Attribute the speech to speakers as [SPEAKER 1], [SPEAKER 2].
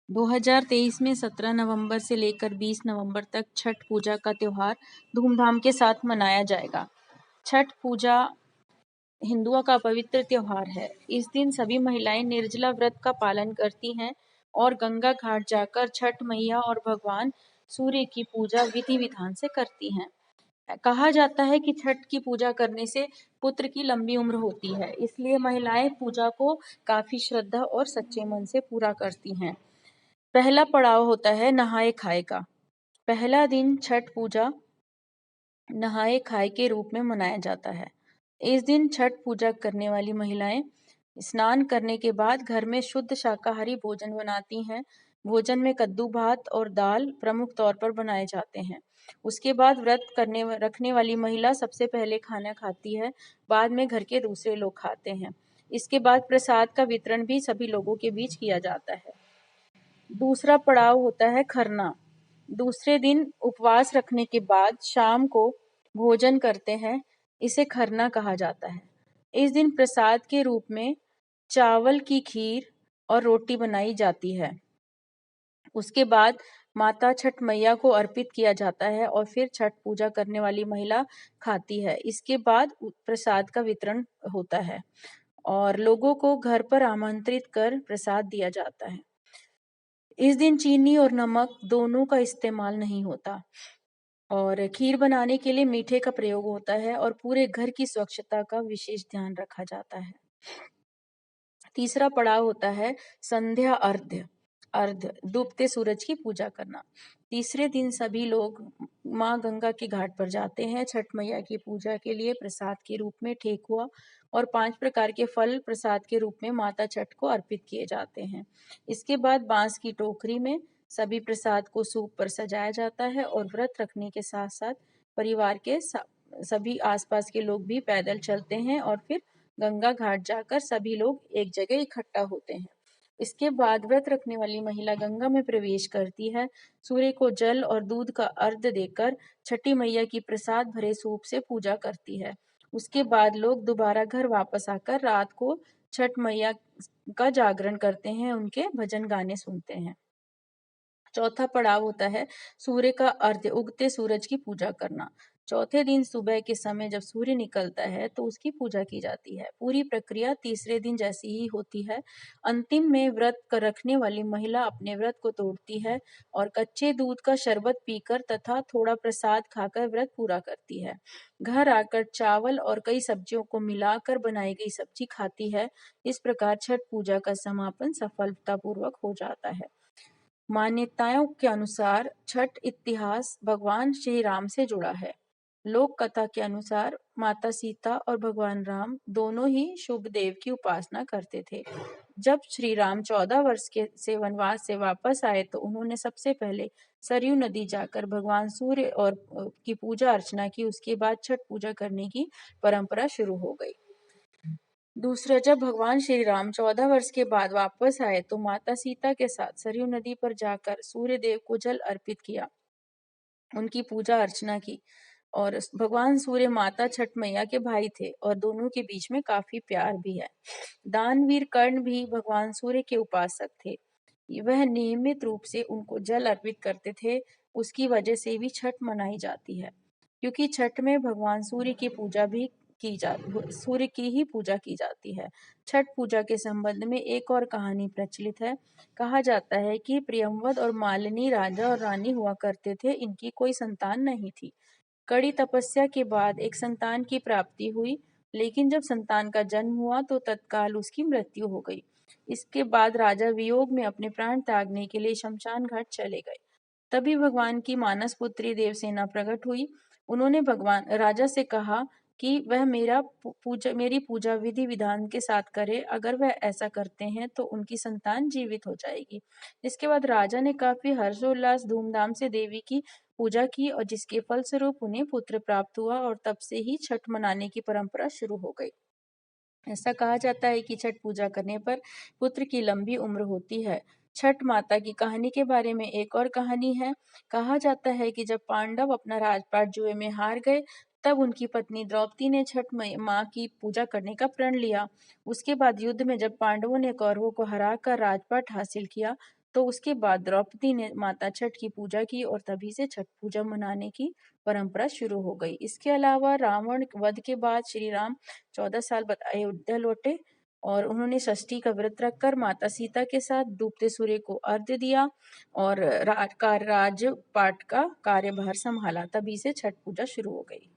[SPEAKER 1] 2023 में 17 नवंबर से लेकर 20 नवंबर तक छठ पूजा का त्योहार धूमधाम के साथ मनाया जाएगा। छठ पूजा हिंदुओं का पवित्र त्योहार है। इस दिन सभी महिलाएं निर्जला व्रत का पालन करती हैं और गंगा घाट जाकर छठ मैया और भगवान सूर्य की पूजा विधि विधान से करती हैं। कहा जाता है कि छठ की पूजा करने से पुत्र की लंबी उम्र होती है, इसलिए महिलाएं पूजा को काफी श्रद्धा और सच्चे मन से पूरा करती हैं। पहला पड़ाव होता है नहाए खाए का। पहला दिन छठ पूजा नहाए खाए के रूप में मनाया जाता है। इस दिन छठ पूजा करने वाली महिलाएं स्नान करने के बाद घर में शुद्ध शाकाहारी भोजन बनाती हैं। भोजन में कद्दू भात और दाल प्रमुख तौर पर बनाए जाते हैं। उसके बाद व्रत करने रखने वाली महिला सबसे पहले खाना खाती है, बाद में घर के दूसरे लोग खाते हैं। इसके बाद प्रसाद का वितरण भी सभी लोगों के बीच किया जाता है। दूसरा पड़ाव होता है खरना। दूसरे दिन उपवास रखने के बाद शाम को भोजन करते हैं, इसे खरना कहा जाता है। इस दिन प्रसाद के रूप में चावल की खीर और रोटी बनाई जाती है। उसके बाद माता छठ मैया को अर्पित किया जाता है और फिर छठ पूजा करने वाली महिला खाती है। इसके बाद प्रसाद का वितरण होता है और लोगों को घर पर आमंत्रित कर प्रसाद दिया जाता है। इस दिन चीनी और नमक दोनों का इस्तेमाल नहीं होता और खीर बनाने के लिए मीठे का प्रयोग होता है और पूरे घर की स्वच्छता का विशेष ध्यान रखा जाता है। तीसरा पड़ाव होता है संध्या अर्घ्य डूबते सूरज की पूजा करना। तीसरे दिन सभी लोग माँ गंगा के घाट पर जाते हैं। छठ मैया की पूजा के लिए प्रसाद के रूप में ठेकुआ और 5 प्रकार के फल प्रसाद के रूप में माता छठ को अर्पित किए जाते हैं। इसके बाद बांस की टोकरी में सभी प्रसाद को सूप पर सजाया जाता है और व्रत रखने के साथ साथ परिवार के सभी आसपास के लोग भी पैदल चलते हैं और फिर गंगा घाट जाकर सभी लोग एक जगह इकट्ठा होते हैं। इसके बाद व्रत रखने वाली महिला गंगा में प्रवेश करती है। सूर्य को जल और दूध का अर्घ्य देकर छठी मैया की प्रसाद भरे सूप से पूजा करती है। उसके बाद लोग दोबारा घर वापस आकर रात को छठ मैया का जागरण करते हैं, उनके भजन गाने सुनते हैं। चौथा पड़ाव होता है सूर्य का अर्घ्य उगते सूरज की पूजा करना। चौथे दिन सुबह के समय जब सूर्य निकलता है तो उसकी पूजा की जाती है। पूरी प्रक्रिया तीसरे दिन जैसी ही होती है। अंतिम में व्रत रखने वाली महिला अपने व्रत को तोड़ती है और कच्चे दूध का शरबत पीकर तथा थोड़ा प्रसाद खाकर व्रत पूरा करती है। घर आकर चावल और कई सब्जियों को मिलाकर बनाई गई सब्जी खाती है। इस प्रकार छठ पूजा का समापन सफलतापूर्वक हो जाता है। मान्यताओं के अनुसार छठ इतिहास भगवान श्री राम से जुड़ा है। लोक कथा के अनुसार माता सीता और भगवान राम दोनों ही शुभ देव की उपासना करते थे। जब श्री राम 14 वर्ष के से वनवास से वापस आए तो उन्होंने सबसे पहले सरयू नदी जाकर भगवान सूर्य और की पूजा अर्चना की। उसके बाद छठ पूजा करने की परंपरा शुरू हो गई। दूसरा, जब भगवान श्री राम 14 वर्ष के बाद वापस आए तो माता सीता के साथ सरयू नदी पर जाकर सूर्य देव को जल अर्पित किया, उनकी पूजा अर्चना की। और भगवान सूर्य माता छठ मैया के भाई थे और दोनों के बीच में काफी प्यार भी है। दानवीर कर्ण भी भगवान सूर्य के उपासक थे। वह नियमित रूप से उनको जल अर्पित करते थे। उसकी वजह से भी छठ मनाई जाती है, क्योंकि छठ में भगवान सूर्य की पूजा भी सूर्य की ही पूजा की जाती है। छठ पूजा के संबंध में एक और कहानी प्रचलित है। कहा जाता है कि प्रियंवद और मालिनी राजा और रानी हुआ करते थे। इनकी कोई संतान नहीं थी। कड़ी तपस्या के बाद एक संतान की प्राप्ति हुई, लेकिन जब संतान का जन्म हुआ तो तत्काल उसकी मृत्यु हो गई। इसके बाद राजा वियोग में अपने प्राण त्यागने के लिए शमशान घाट चले गए। तभी भगवान की मानस पुत्री देवसेना प्रकट हुई। उन्होंने भगवान राजा से कहा कि वह मेरी पूजा विधि विधान के साथ करे। अगर वह ऐसा करते हैं तो उनकी संतान जीवित हो जाएगी। इसके बाद राजा ने काफी हर्षोल्लास धूमधाम से देवी की पूजा की और जिसके फलस्वरूप उन्हें पुत्र प्राप्त हुआ और तब से ही छठ मनाने की परंपरा शुरू हो गई। ऐसा कहा जाता है कि छठ पूजा करने पर पुत्र की लंबी उम्र होती है। छठ माता की कहानी के बारे में एक और कहानी है। कहा जाता है कि जब पांडव अपना राजपाट जुए में हार गए, तब उनकी पत्नी द्रौपदी ने छठ माँ की पूजा करने का प्रण लिया। उसके बाद युद्ध में जब पांडवों ने कौरवों को हराकर राजपाट हासिल किया, तो उसके बाद द्रौपदी ने माता छठ की पूजा की और तभी से छठ पूजा मनाने की परंपरा शुरू हो गई। इसके अलावा रावण वध के बाद श्री राम 14 साल बाद अयोध्या लौटे और उन्होंने षष्ठी का व्रत रखकर माता सीता के साथ डूबते सूर्य को अर्घ्य दिया और राजपाट का कार्यभार संभाला। तभी से छठ पूजा शुरू हो गई।